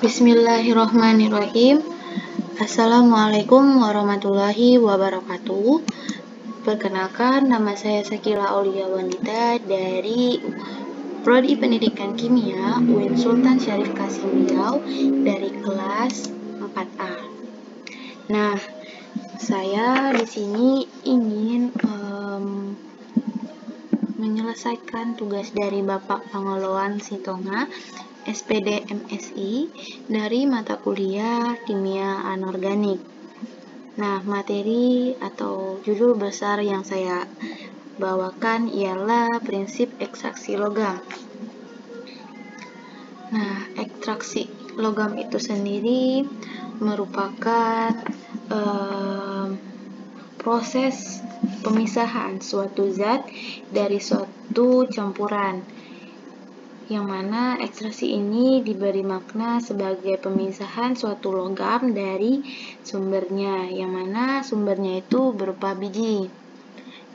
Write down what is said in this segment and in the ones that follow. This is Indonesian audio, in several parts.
Bismillahirrahmanirrahim. Assalamualaikum warahmatullahi wabarakatuh. Perkenalkan, nama saya Sakila Aulia Wanita dari Prodi Pendidikan Kimia UIN Sultan Syarif Kasim Riau dari kelas 4A. Nah, saya di sini ingin menyelesaikan tugas dari Bapak Pangoloan Sitonga SPD MSI dari mata kuliah Kimia Anorganik. Nah, materi atau judul besar yang saya bawakan ialah prinsip ekstraksi logam. Nah, ekstraksi logam itu sendiri merupakan proses pemisahan suatu zat dari suatu campuran, yang mana ekstraksi ini diberi makna sebagai pemisahan suatu logam dari sumbernya, yang mana sumbernya itu berupa biji.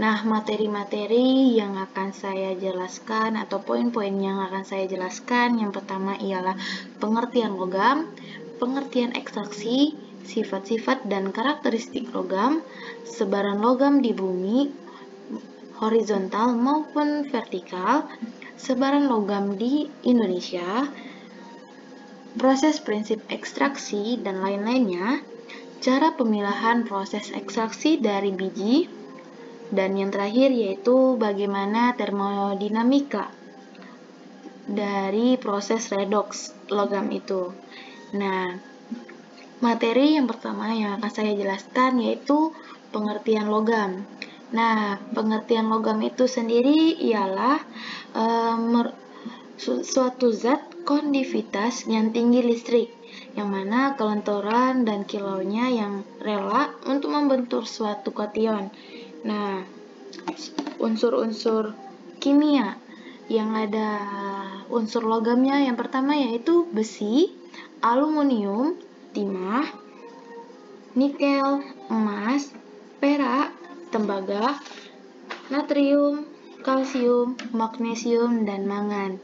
Nah, materi-materi yang akan saya jelaskan atau poin-poin yang akan saya jelaskan, yang pertama ialah pengertian logam, pengertian ekstraksi, sifat-sifat dan karakteristik logam, sebaran logam di bumi, horizontal maupun vertikal, sebaran logam di Indonesia, proses prinsip ekstraksi, dan lain-lainnya, cara pemilahan proses ekstraksi dari biji, dan yang terakhir yaitu bagaimana termodinamika dari proses redoks logam itu. Nah, materi yang pertama yang akan saya jelaskan yaitu pengertian logam. Nah, pengertian logam itu sendiri ialah suatu zat kondusivitas yang tinggi listrik, yang mana kelenturan dan kilauannya yang rela untuk membentuk suatu kation. Nah, unsur-unsur kimia yang ada unsur logamnya yang pertama yaitu besi, aluminium, timah, nikel, emas, perak, tembaga, natrium, kalsium, magnesium, dan mangan,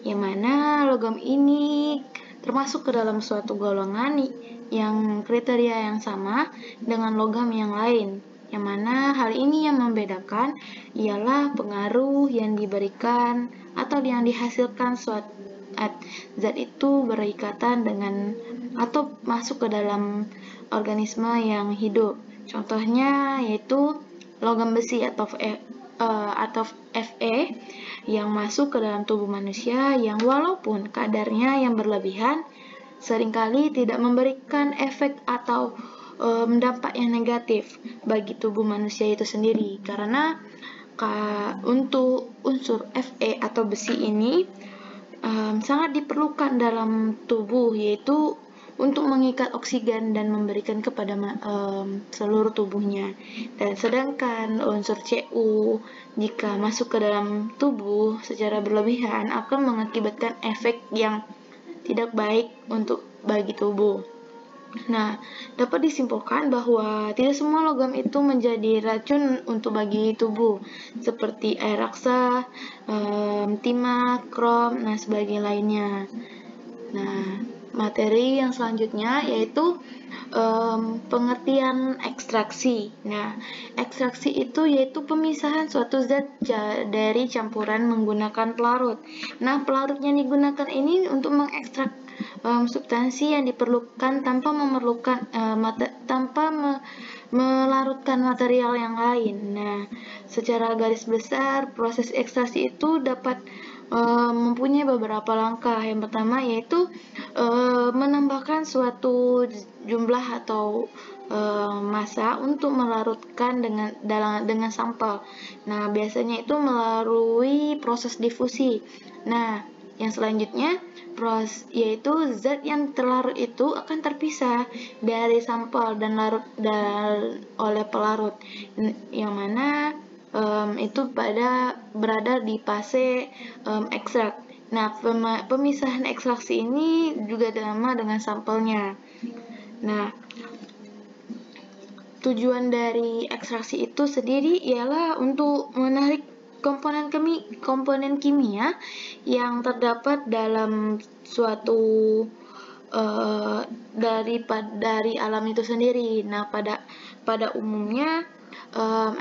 yang mana logam ini termasuk ke dalam suatu golongan yang kriteria yang sama dengan logam yang lain, yang mana hal ini yang membedakan ialah pengaruh yang diberikan atau yang dihasilkan suatu zat itu berikatan dengan atau masuk ke dalam organisme yang hidup. Contohnya yaitu logam besi atau Fe yang masuk ke dalam tubuh manusia, yang walaupun kadarnya yang berlebihan seringkali tidak memberikan efek atau dampak yang negatif bagi tubuh manusia itu sendiri, karena untuk unsur Fe atau besi ini sangat diperlukan dalam tubuh, yaitu untuk mengikat oksigen dan memberikan kepada seluruh tubuhnya. Dan sedangkan unsur Cu jika masuk ke dalam tubuh secara berlebihan akan mengakibatkan efek yang tidak baik untuk bagi tubuh. Nah, dapat disimpulkan bahwa tidak semua logam itu menjadi racun untuk bagi tubuh, seperti air raksa, timah, krom, nah sebagai lainnya. Nah, materi yang selanjutnya yaitu pengertian ekstraksi. Nah, ekstraksi itu yaitu pemisahan suatu zat dari campuran menggunakan pelarut. Nah, pelarut yang digunakan ini untuk mengekstrak substansi yang diperlukan tanpa melarutkan material yang lain. Nah, secara garis besar proses ekstraksi itu dapat mempunyai beberapa langkah. Yang pertama yaitu menambahkan suatu jumlah atau massa untuk melarutkan dengan sampel. Nah, biasanya itu melalui proses difusi. Nah, yang selanjutnya yaitu zat yang terlarut itu akan terpisah dari sampel dan oleh pelarut, yang mana itu berada di fase ekstrak. Nah, pemisahan ekstraksi ini juga sama dengan sampelnya. Nah, tujuan dari ekstraksi itu sendiri ialah untuk menarik komponen kimia yang terdapat dalam suatu dari alam itu sendiri. Nah, pada umumnya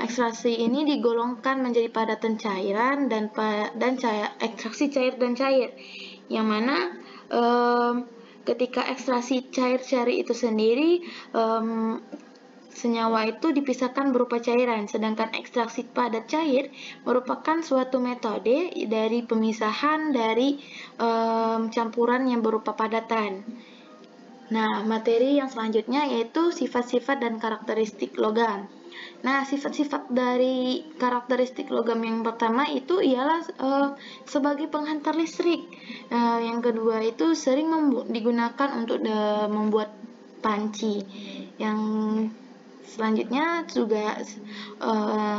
ekstraksi ini digolongkan menjadi padatan cairan dan ekstraksi cair dan cair, yang mana ketika ekstraksi cair itu sendiri, senyawa itu dipisahkan berupa cairan, sedangkan ekstraksi padat cair merupakan suatu metode dari pemisahan dari campuran yang berupa padatan. Nah, materi yang selanjutnya yaitu sifat-sifat dan karakteristik logam. Nah, sifat-sifat dari karakteristik logam yang pertama itu ialah sebagai penghantar listrik. Yang kedua itu sering digunakan untuk membuat panci. Yang selanjutnya juga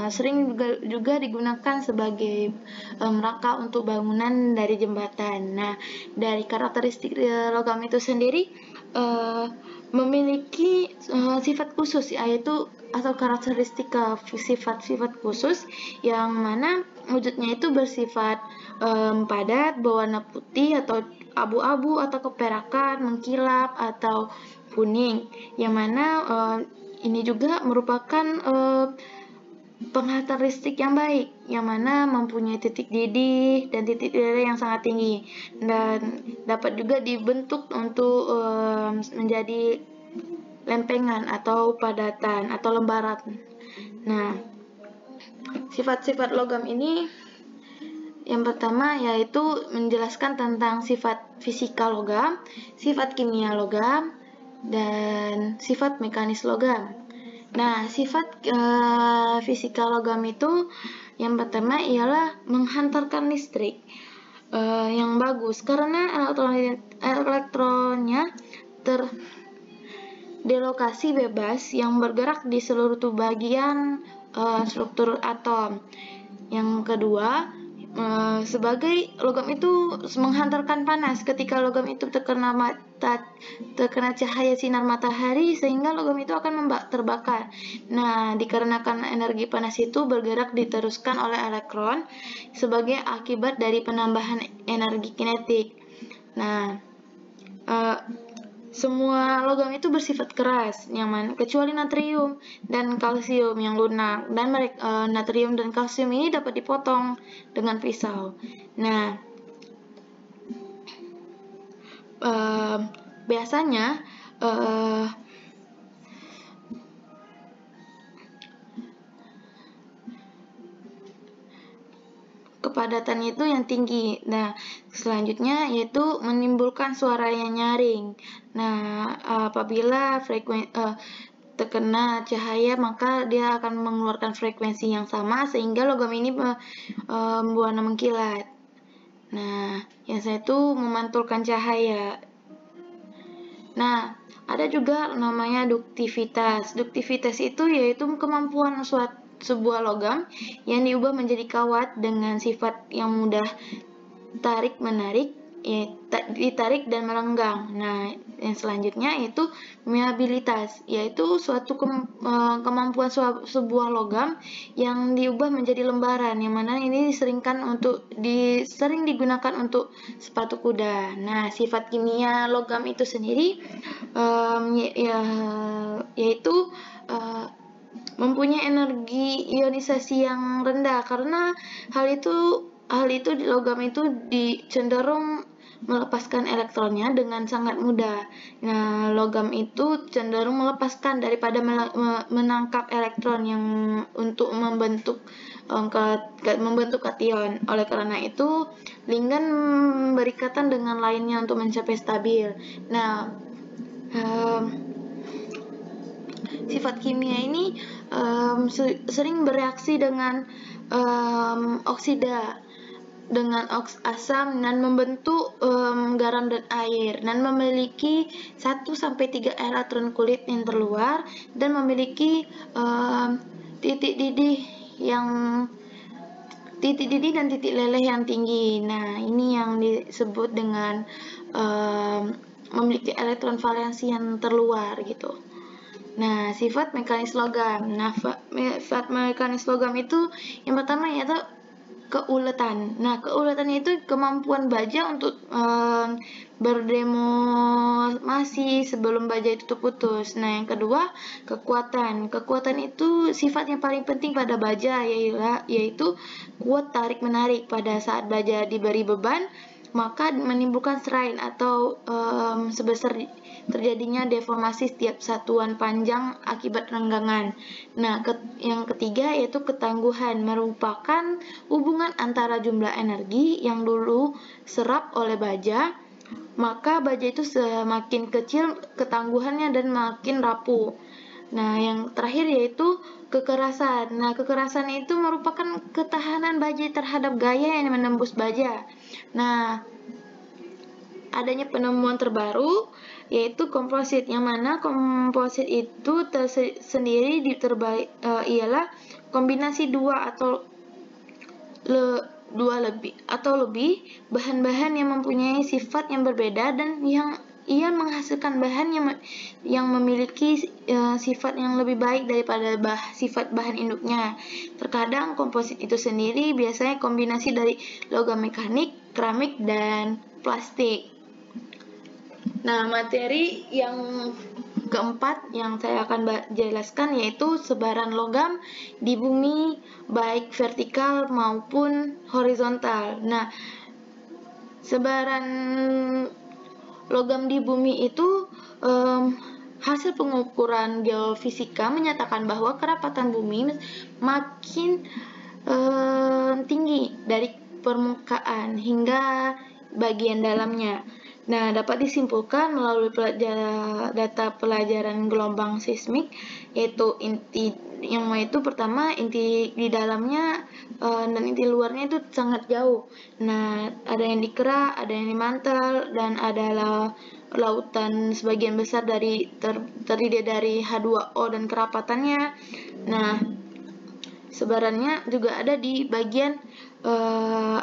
sering juga digunakan sebagai rangka untuk bangunan dari jembatan. Nah, dari karakteristik logam itu sendiri memiliki sifat khusus, yaitu atau karakteristik sifat-sifat khusus yang mana wujudnya itu bersifat padat, berwarna putih atau abu-abu atau keperakan, mengkilap atau kuning, yang mana ini juga merupakan penghantar listrik yang baik, yang mana mempunyai titik didih dan titik leleh yang sangat tinggi, dan dapat juga dibentuk untuk menjadi lempengan atau padatan atau lembaran. Nah, sifat-sifat logam ini yang pertama yaitu menjelaskan tentang sifat fisika logam, sifat kimia logam, dan sifat mekanis logam. Nah, sifat fisika logam itu yang pertama ialah menghantarkan listrik yang bagus karena elektronnya terdelokasi bebas yang bergerak di seluruh bagian struktur atom. Yang kedua, sebagai logam itu menghantarkan panas ketika logam itu terkena cahaya sinar matahari, sehingga logam itu akan terbakar. Nah, dikarenakan energi panas itu bergerak diteruskan oleh elektron sebagai akibat dari penambahan energi kinetik. Nah, semua logam itu bersifat keras, kecuali natrium dan kalsium yang lunak, dan natrium dan kalsium ini dapat dipotong dengan pisau. Nah, biasanya kepadatan itu yang tinggi. Nah, selanjutnya yaitu menimbulkan suara yang nyaring. Nah, apabila terkena cahaya, maka dia akan mengeluarkan frekuensi yang sama sehingga logam ini berwarna mengkilat. Nah, yang satu memantulkan cahaya. Nah, ada juga namanya duktivitas. Duktivitas itu yaitu kemampuan sebuah logam yang diubah menjadi kawat dengan sifat yang mudah tarik-menarik, ditarik dan melenggang. Nah, yang selanjutnya itu malleabilitas, yaitu suatu kemampuan sebuah logam yang diubah menjadi lembaran, yang mana ini sering digunakan untuk sepatu kuda. Nah, sifat kimia logam itu sendiri yaitu mempunyai energi ionisasi yang rendah, karena hal itu di logam itu cenderung melepaskan elektronnya dengan sangat mudah. Nah, logam itu cenderung melepaskan daripada menangkap elektron yang untuk membentuk kation. Oleh karena itu, linggan berikatan dengan lainnya untuk mencapai stabil. Nah, sifat kimia ini sering bereaksi dengan oksida dengan asam dan membentuk garam dan air, dan memiliki 1-3 elektron kulit yang terluar dan memiliki titik didih dan titik leleh yang tinggi. Nah, ini yang disebut dengan memiliki elektron valensi yang terluar gitu. Nah, sifat mekanis logam. Nah, sifat mekanis logam itu yang pertama yaitu keuletan. Nah, keuletan itu kemampuan baja untuk berdemokrasi sebelum baja itu terputus. Nah, yang kedua, kekuatan. Kekuatan itu sifat yang paling penting pada baja, yaitu kuat tarik-menarik. Pada saat baja diberi beban, maka menimbulkan strain atau sebesar terjadinya deformasi setiap satuan panjang akibat renggangan. Nah, yang ketiga yaitu ketangguhan, merupakan hubungan antara jumlah energi yang dulu serap oleh baja, maka baja itu semakin kecil ketangguhannya dan makin rapuh. Nah, yang terakhir yaitu kekerasan. Nah, kekerasan itu merupakan ketahanan baja terhadap gaya yang menembus baja. Nah, adanya penemuan terbaru yaitu komposit, yang mana komposit itu sendiri ialah kombinasi dua lebih bahan-bahan yang mempunyai sifat yang berbeda dan yang ia menghasilkan bahan yang memiliki sifat yang lebih baik daripada sifat bahan induknya. Terkadang komposit itu sendiri biasanya kombinasi dari logam mekanik, keramik, dan plastik. Nah, materi yang keempat yang saya akan jelaskan yaitu sebaran logam di bumi baik vertikal maupun horizontal. Nah, sebaran logam di bumi itu hasil pengukuran geofisika menyatakan bahwa kerapatan bumi makin tinggi dari permukaan hingga bagian dalamnya. Nah, dapat disimpulkan melalui data pelajaran gelombang seismik, yaitu pertama inti di dalamnya dan inti luarnya itu sangat jauh. Nah, ada yang di kerak, ada yang di mantel, dan adalah lautan sebagian besar terdiri dari H2O dan kerapatannya. Nah, sebarannya juga ada di bagian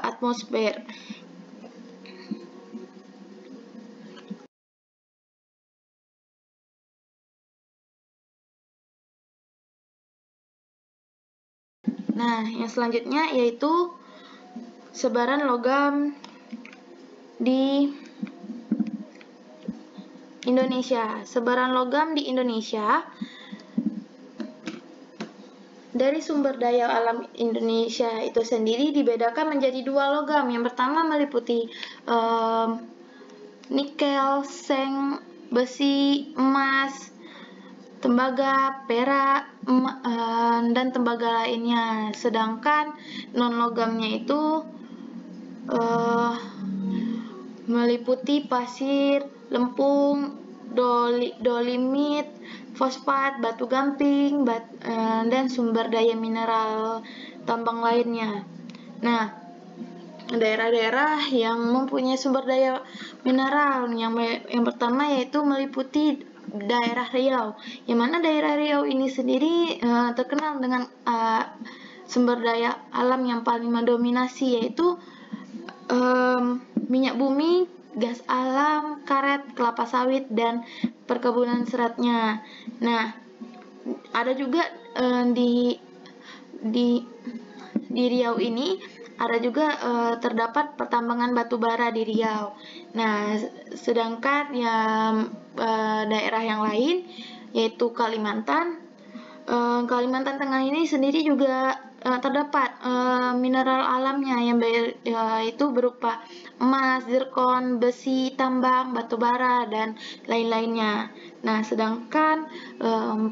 atmosfer. Nah, yang selanjutnya yaitu sebaran logam di Indonesia. Sebaran logam di Indonesia dari sumber daya alam Indonesia itu sendiri dibedakan menjadi dua logam. Yang pertama meliputi nikel, seng, besi, emas, tembaga, perak, dan tembaga lainnya. Sedangkan non-logamnya itu meliputi pasir, lempung, dolimit, fosfat, batu gamping, dan sumber daya mineral tambang lainnya. Nah, daerah-daerah yang mempunyai sumber daya mineral yang pertama yaitu meliputi daerah Riau, yang mana daerah Riau ini sendiri terkenal dengan sumber daya alam yang paling mendominasi, yaitu minyak bumi, gas alam, karet, kelapa sawit, dan perkebunan seratnya. Nah, ada juga di Riau ini ada juga terdapat pertambangan batu bara di Riau. Nah, sedangkan daerah yang lain yaitu Kalimantan Tengah ini sendiri juga terdapat mineral alamnya yang itu berupa emas, zirkon, besi, tambang, batu bara, dan lain-lainnya. Nah, sedangkan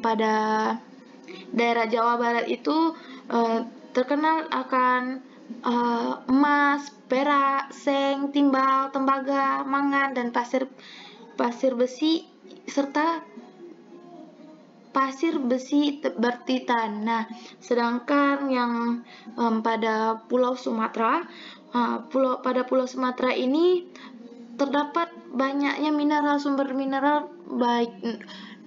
pada daerah Jawa Barat itu terkenal akan emas, perak, seng, timbal, tembaga, mangan, dan pasir besi serta pasir besi bertitan. Nah, sedangkan yang pada Pulau Sumatera, pada Pulau Sumatera ini terdapat banyaknya sumber mineral baik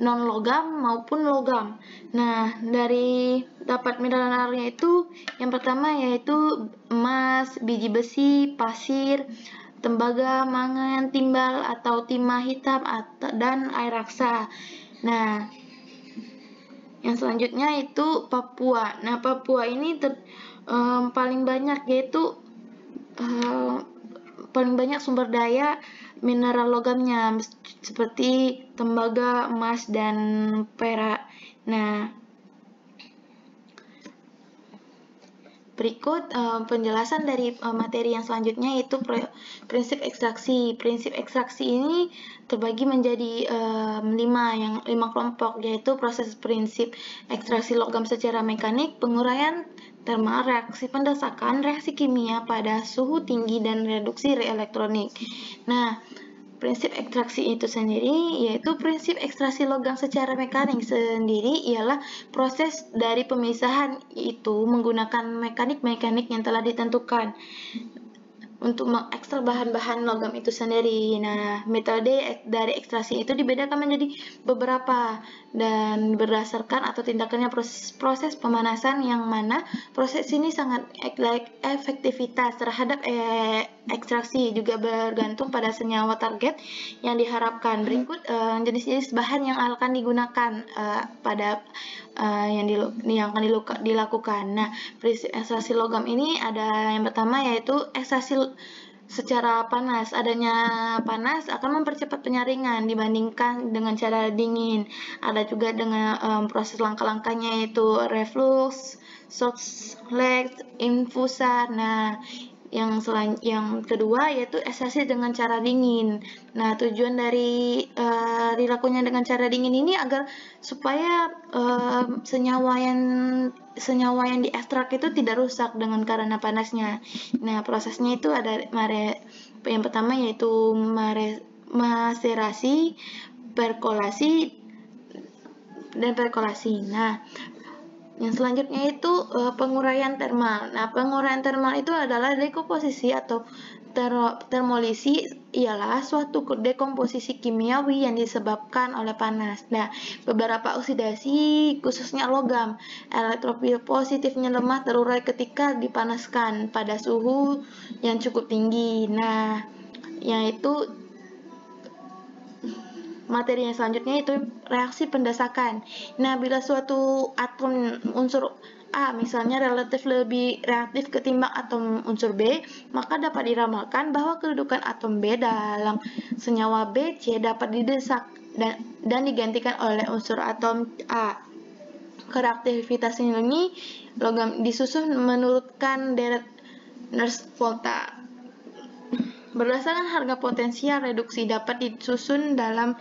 non logam maupun logam. Nah, dari dapat mineralnya itu yang pertama yaitu emas, biji besi, pasir, tembaga, mangan, timbal atau timah hitam, dan air raksa. Nah, yang selanjutnya itu Papua. Nah, Papua ini paling banyak, yaitu paling banyak sumber daya mineral logamnya seperti tembaga, emas, dan perak. Nah, berikut penjelasan dari materi yang selanjutnya, yaitu prinsip ekstraksi. Prinsip ekstraksi ini terbagi menjadi 5 kelompok, yaitu proses prinsip ekstraksi logam secara mekanik, penguraian termal, reaksi pendesakan, reaksi kimia pada suhu tinggi, dan reduksi elektronik. Nah, prinsip ekstraksi itu sendiri, yaitu prinsip ekstraksi logam secara mekanik sendiri ialah proses dari pemisahan itu menggunakan mekanik-mekanik yang telah ditentukan untuk mengekstrak bahan-bahan logam itu sendiri. Nah, metode dari ekstraksi itu dibedakan menjadi beberapa dan berdasarkan atau tindakannya proses pemanasan, yang mana proses ini sangat efektivitas terhadap ekstraksi juga bergantung pada senyawa target yang diharapkan. Berikut jenis-jenis bahan yang akan digunakan pada yang akan dilakukan. Nah, prinsip ekstraksi logam ini ada yang pertama, yaitu ekstraksi secara panas. Adanya panas akan mempercepat penyaringan dibandingkan dengan cara dingin. Ada juga dengan proses langkah-langkahnya, yaitu reflux, shock lag, infusan. Nah, yang kedua yaitu ekstraksi dengan cara dingin. Nah, tujuan dari dilakukannya dengan cara dingin ini agar supaya senyawa yang diekstrak itu tidak rusak karena panasnya. Nah, prosesnya itu ada yang pertama, yaitu maserasi, perkolasi, dan perkolasi. Nah, yang selanjutnya itu penguraian termal. Nah, penguraian termal itu adalah dekomposisi atau termolisi, ialah suatu dekomposisi kimiawi yang disebabkan oleh panas. Nah, beberapa oksidasi, khususnya logam, elektrofil positifnya lemah terurai ketika dipanaskan pada suhu yang cukup tinggi. Nah, yaitu materi yang selanjutnya itu reaksi pendesakan. Nah, bila suatu atom unsur A misalnya relatif lebih reaktif ketimbang atom unsur B, maka dapat diramalkan bahwa kedudukan atom B dalam senyawa B, C dapat didesak dan digantikan oleh unsur atom A. Reaktivitas ini logam disusun menurutkan deret Nernst-Volta. Berdasarkan harga potensial reduksi dapat disusun dalam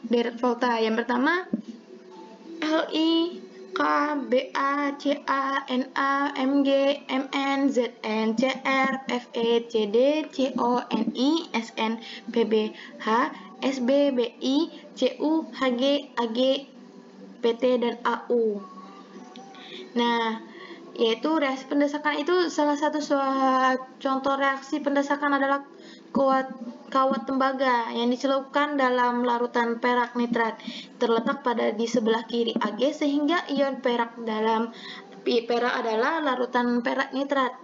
deret volta. Yang pertama, Li, K, Ba, Ca, Na, Mg, Mn, Zn, Cr, Fe, Cd, Co, Ni, Sn, Pbh, Sb, Bi, Cu, Hg, Ag, Pt, dan Au. Nah, yaitu reaksi pendesakan itu salah satu contoh reaksi pendesakan adalah kawat tembaga yang dicelupkan dalam larutan perak nitrat terletak di sebelah kiri Ag, sehingga ion perak adalah larutan perak nitrat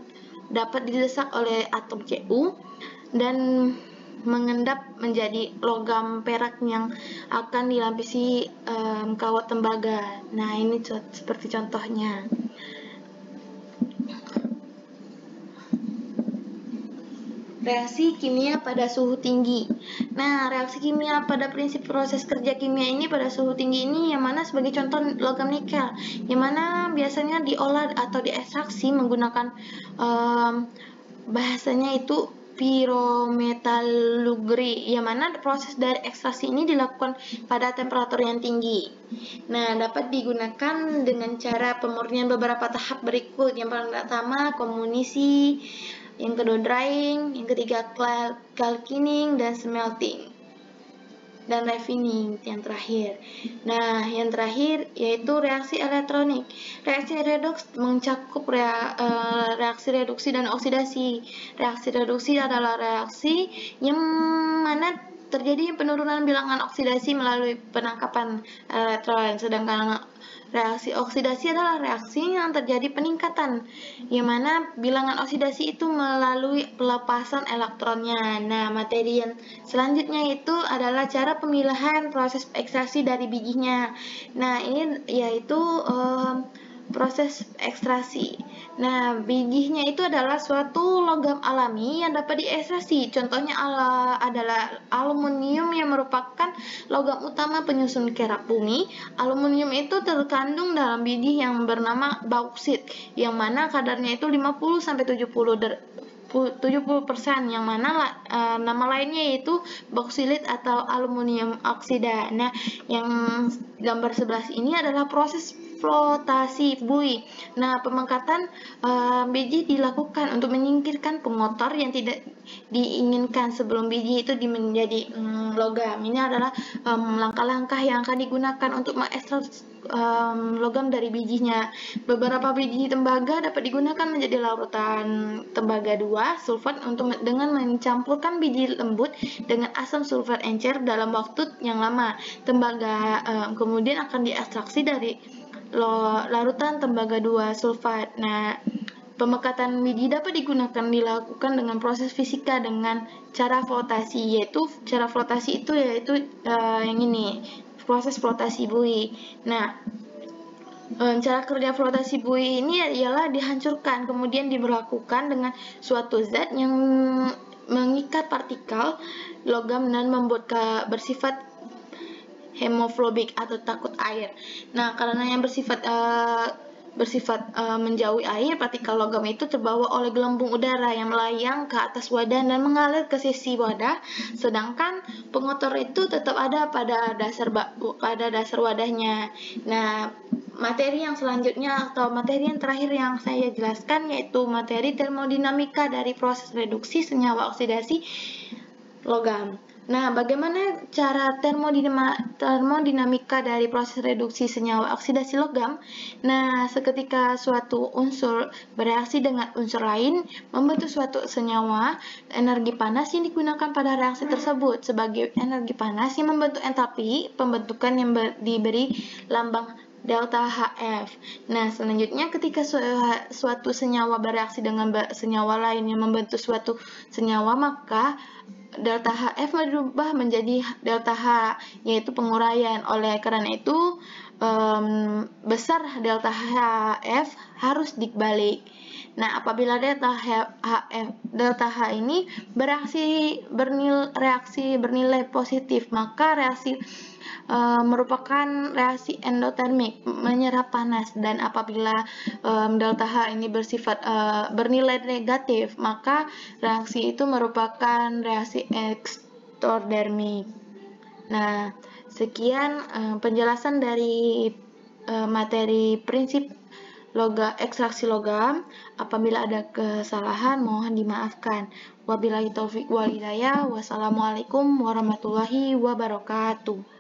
dapat didesak oleh atom Cu dan mengendap menjadi logam perak yang akan dilapisi kawat tembaga. Nah, ini seperti contohnya. Reaksi kimia pada suhu tinggi. Nah, reaksi kimia pada prinsip proses kerja kimia ini pada suhu tinggi ini, yang mana sebagai contoh logam nikel, yang mana biasanya diolah atau diekstraksi menggunakan bahasanya itu pirometallurgi, yang mana proses dari ekstraksi ini dilakukan pada temperatur yang tinggi. Nah, dapat digunakan dengan cara pemurnian beberapa tahap berikut. Yang pertama, komunisi, yang kedua drying, yang ketiga calcining dan smelting, dan refining yang terakhir. Nah, yang terakhir yaitu reaksi elektronik. Reaksi redoks mencakup reaksi reduksi dan oksidasi. Reaksi reduksi adalah reaksi yang mana terjadi penurunan bilangan oksidasi melalui penangkapan elektron, sedangkan reaksi oksidasi adalah reaksi yang terjadi peningkatan, yang mana bilangan oksidasi itu melalui pelepasan elektronnya. Nah, materi yang selanjutnya itu adalah cara pemilahan proses ekstraksi dari bijinya. Nah, ini yaitu Proses ekstraksi. Nah, bijinya itu adalah suatu logam alami yang dapat diekstraksi. Contohnya adalah aluminium yang merupakan logam utama penyusun kerak bumi. Aluminium itu terkandung dalam biji yang bernama bauksit, yang mana kadarnya itu 50-70%, yang mana nama lainnya yaitu boksilit atau aluminium oksida. Nah, yang gambar sebelah ini adalah proses flotasi buih. Nah, pemengkatan biji dilakukan untuk menyingkirkan pengotor yang tidak diinginkan sebelum biji itu menjadi logam. Ini adalah langkah-langkah yang akan digunakan untuk mengekstrak logam dari bijinya. Beberapa biji tembaga dapat digunakan menjadi larutan tembaga 2 sulfat dengan mencampurkan biji lembut dengan asam sulfat encer dalam waktu yang lama. Tembaga kemudian akan diekstraksi dari larutan tembaga 2 sulfat. Nah, pemekatan biji dapat dilakukan dengan proses fisika dengan cara flotasi, yaitu cara flotasi itu yang ini, proses flotasi buih. Nah, cara kerja flotasi buih ini ialah dihancurkan kemudian diberlakukan dengan suatu zat yang mengikat partikel logam dan membuat bersifat hemofobik atau takut air. Nah, karena yang bersifat menjauhi air, partikel logam itu terbawa oleh gelembung udara yang melayang ke atas wadah dan mengalir ke sisi wadah, sedangkan pengotor itu tetap ada pada dasar wadahnya. Nah, materi yang selanjutnya atau materi yang terakhir yang saya jelaskan yaitu materi termodinamika dari proses reduksi senyawa oksidasi logam. Nah, bagaimana cara termodinamika dari proses reduksi senyawa oksidasi logam? Nah, seketika suatu unsur bereaksi dengan unsur lain membentuk suatu senyawa, energi panas yang digunakan pada reaksi tersebut sebagai energi panas yang membentuk entalpi pembentukan yang diberi lambang delta HF. Nah, selanjutnya ketika suatu senyawa bereaksi dengan senyawa lain yang membentuk suatu senyawa, maka delta HF berubah menjadi delta H, yaitu penguraian. Oleh karena itu, besar delta HF harus dibalik. Nah, apabila delta H ini reaksi bernilai positif, maka reaksi merupakan reaksi endotermik, menyerap panas, dan apabila delta H ini bersifat bernilai negatif, maka reaksi itu merupakan reaksi ekstodermik. Nah, sekian penjelasan dari materi prinsip ekstraksi logam. Apabila ada kesalahan mohon dimaafkan. Wabillahi taufik wal hidayah. Wassalamualaikum warahmatullahi wabarakatuh.